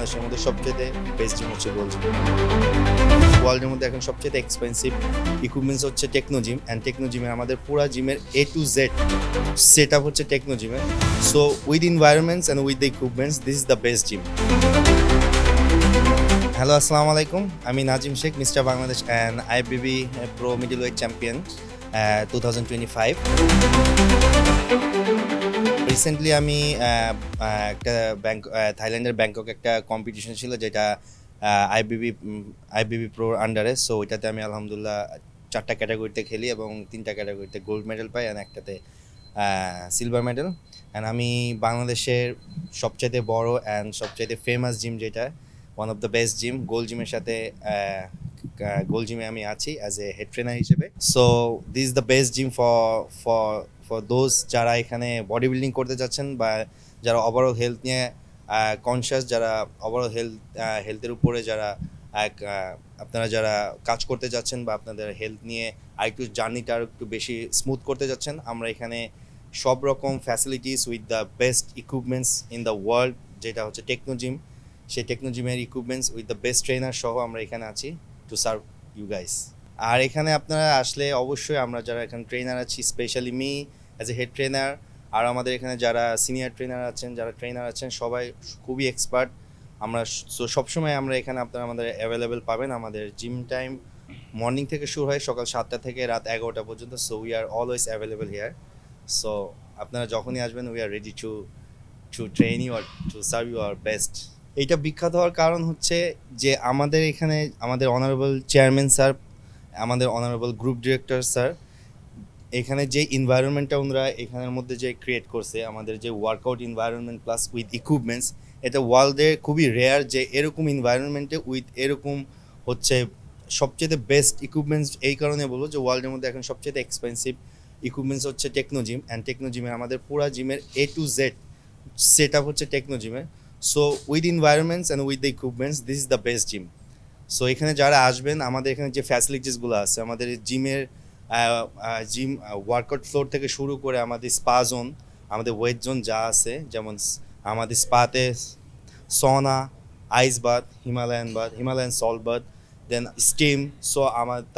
বাংলাদেশের মধ্যে সবচেয়ে বেস্ট জিম হচ্ছে গোল জিম। ওয়ার্ল্ডের মধ্যে এখন সবচেয়ে এক্সপেন্সিভ ইকুইপমেন্টস হচ্ছে টেকনো জিম, অ্যান্ড টেকনো জিমের আমাদের পুরো জিমের A to Z set up হচ্ছে টেকনো জিমের। So with environments and with the equipments, this is the best gym. Hello, আসসালামু আলাইকুম। আমি Nazim Sheikh, mister Bangladesh and IFBB pro middleweight champion 2025। Recently আমি একটা থাইল্যান্ডের ব্যাংকক একটা কম্পিটিশন ছিল, যেটা আইবিবি প্রোর আন্ডারে। সো ওইটাতে আমি আলহামদুলিল্লাহ 4টা ক্যাটাগরিতে খেলি এবং 3টা ক্যাটাগরিতে গোল্ড মেডেল পাই অ্যান্ড একটাতে সিলভার মেডেল। অ্যান্ড আমি বাংলাদেশের সবচাইতে বড় অ্যান্ড সবচাইতে ফেমাস জিম, যেটা one of the best gym, Gold জিমের সাথে গোল জিমে আমি আছি অ্যাজ এ হেড ট্রেনার হিসেবে। So this is the best gym for those যারা এখানে বডি বিল্ডিং করতে যাচ্ছেন বা যারা ওভারঅল হেলথ নিয়ে কনসিয়াস, যারা ওভারঅল হেলথের উপরে যারা আপনারা যারা কাজ করতে যাচ্ছেন বা আপনাদের হেলথ নিয়ে আরেকটু জার্নিটা আর একটু বেশি স্মুথ করতে যাচ্ছেন। আমরা এখানে সব রকম facilities with the best equipments in the world, যেটা হচ্ছে টেকনো জিম, সেই টেকনো জিমের equipments with the best trainer সহ আমরা এখানে আছি টু সার্ভ ইউ গাইস। আর এখানে আপনারা আসলে অবশ্যই আমরা যারা এখানে ট্রেনার আছি, specially me as a head trainer, আর আমাদের এখানে যারা সিনিয়র ট্রেনার আছেন, যারা ট্রেনার আছেন, সবাই খুবই এক্সপার্ট। আমরা সবসময় আমরা এখানে আপনারা আমাদের অ্যাভেলেবেল পাবেন। আমাদের জিম টাইম মর্নিং থেকে শুরু হয় সকাল 7টা থেকে রাত 11টা পর্যন্ত। So we are always available here. So আপনারা যখনই আসবেন, we are ready to train you or to serve you our best. এইটা বিখ্যাত হওয়ার কারণ হচ্ছে যে আমাদের এখানে আমাদের অনারেবল চেয়ারম্যান স্যার, আমাদের অনারেবল গ্রুপ ডিরেক্টর স্যার, এখানে যে এনভায়রনমেন্টটা ওনারা এখানের মধ্যে যে ক্রিয়েট করছে, আমাদের যে workout environment plus with equipments, এটা ওয়ার্ল্ডে খুবই রেয়ার যে এরকম এনভায়রনমেন্টে উইথ এরকম হচ্ছে সবচেয়ে বেস্ট ইকুইপমেন্টস। এই কারণে বলবো যে ওয়ার্ল্ডের মধ্যে এখন সবচেয়ে এক্সপেন্সিভ ইকুইপমেন্টস হচ্ছে টেকনো জিম, অ্যান্ড টেকনো জিমের আমাদের পুরো জিমের A to Z set up হচ্ছে টেকনো জিমের। So with environments and with the equipments, this is the best gym. So এখানে যারা আসবেন, আমাদের এখানে যে ফ্যাসিলিটিসগুলো আছে, আমাদের জিমের জিম ওয়ার্কআউট ফ্লোর থেকে শুরু করে আমাদের স্পা জোন, আমাদের ওয়েট জোন যা আছে, যেমন আমাদের স্পাতে সনা, ice bath, Himalayan salt bath, দেন স্টিম। সো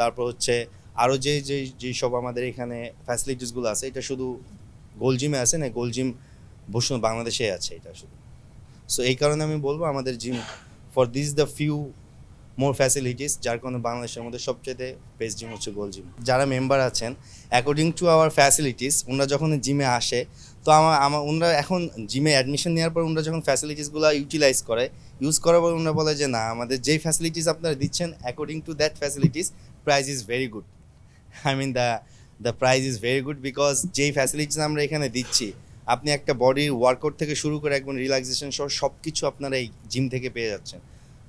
তারপর হচ্ছে আরও যেসব আমাদের এখানে ফ্যাসিলিটিসগুলো আছে, এটা শুধু গোল জিমে আছে না, গোল জিম বাংলাদেশে আছে এটা শুধু। সো এই কারণে আমি বলবো আমাদের gym for this the few more facilities, যার কারণে বাংলাদেশের মধ্যে সবচেয়ে বেস্ট জিম হচ্ছে গোল জিম। যারা মেম্বার আছেন, অ্যাকর্ডিং টু আওয়ার ফ্যাসিলিটিস, ওনারা যখন জিমে আসে, তো ওনারা এখন জিমে অ্যাডমিশন নেওয়ার পর ওনারা যখন ফ্যাসিলিটিসগুলো ইউজ করার পর ওনারা বলে যে না, আমাদের যেই ফ্যাসিলিটিস আপনারা দিচ্ছেন, according to that facilities price is very good. The price is very good because যেই ফ্যাসিলিটিস আমরা এখানে দিচ্ছি, আপনি একটা বডির ওয়ার্কআউট থেকে শুরু করে একদম রিল্যাক্সেশন সহ সব কিছু আপনারা এই জিম থেকে পেয়ে যাচ্ছেন।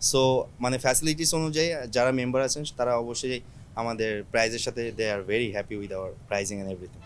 সো মানে ফ্যাসিলিটিস অনুযায়ী যারা মেম্বার আছেন, তারা অবশ্যই আমাদের প্রাইজের সাথে they are very happy with our pricing and everything.